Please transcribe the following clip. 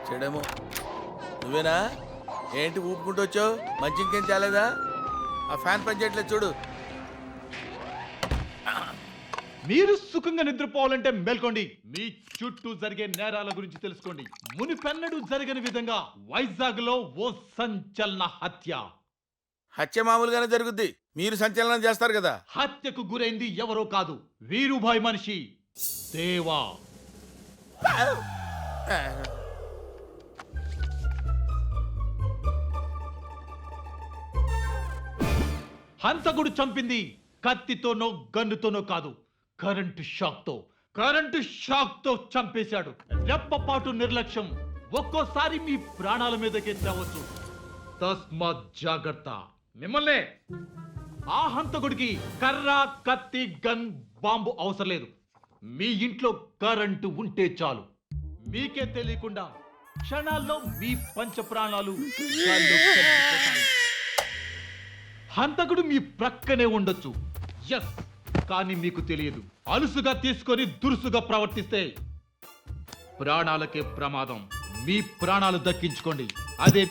వచ్చాడేమో. నువ్వేనా? ఏంటి ఊపుకుంటూ వచ్చావు? మంచి ఇంకేం చాలేదా? ఆ ఫ్యాన్ పనిచేయట్లేదు చూడు. మీరు సుఖంగా నిద్రపోవాలంటే మేల్కోండి. మీ చుట్టూ జరిగే నేరాల గురించి తెలుసుకోండి. మునిపెన్నడూ జరగని విధంగా వైజాగ్ లో ఓ సంచలన హత్య. హత్య మామూలుగానే జరుగుద్ది, మీరు సంచలనం చేస్తారు కదా. హత్యకు గురైంది ఎవరో కాదు, వీరుభాయ్ మనిషి దేవా. హంతకుడు చంపింది కత్తితోనో గన్నుతోనో కాదు, కరెంటు షాక్ తో చంపేశాడు. రెప్పపాటు నిర్లక్ష్యం ఒక్కోసారి మీ ప్రాణాల మీదకే తేవచ్చు. తస్మాత్ జాగ్రత్త. మిమ్మల్నే ఆ హంతకుడికి కర్ర, కత్తి, గన్, బాంబు అవసరం లేదు. మీ ఇంట్లో కరెంటు ఉంటే చాలు. మీకే తెలియకుండా క్షణాల్లో మీ పంచ ప్రాణాలు గాల్లో కలిసిపోతాయి. హంతకుడు మీ ప్రక్కనే ఉండొచ్చు, ఎస్, కానీ మీకు తెలియదు. అలుసుగా తీసుకొని దురుసుగా ప్రవర్తిస్తే ప్రాణాలకే ప్రమాదం. మీ ప్రాణాలు దక్కించుకోండి. అదే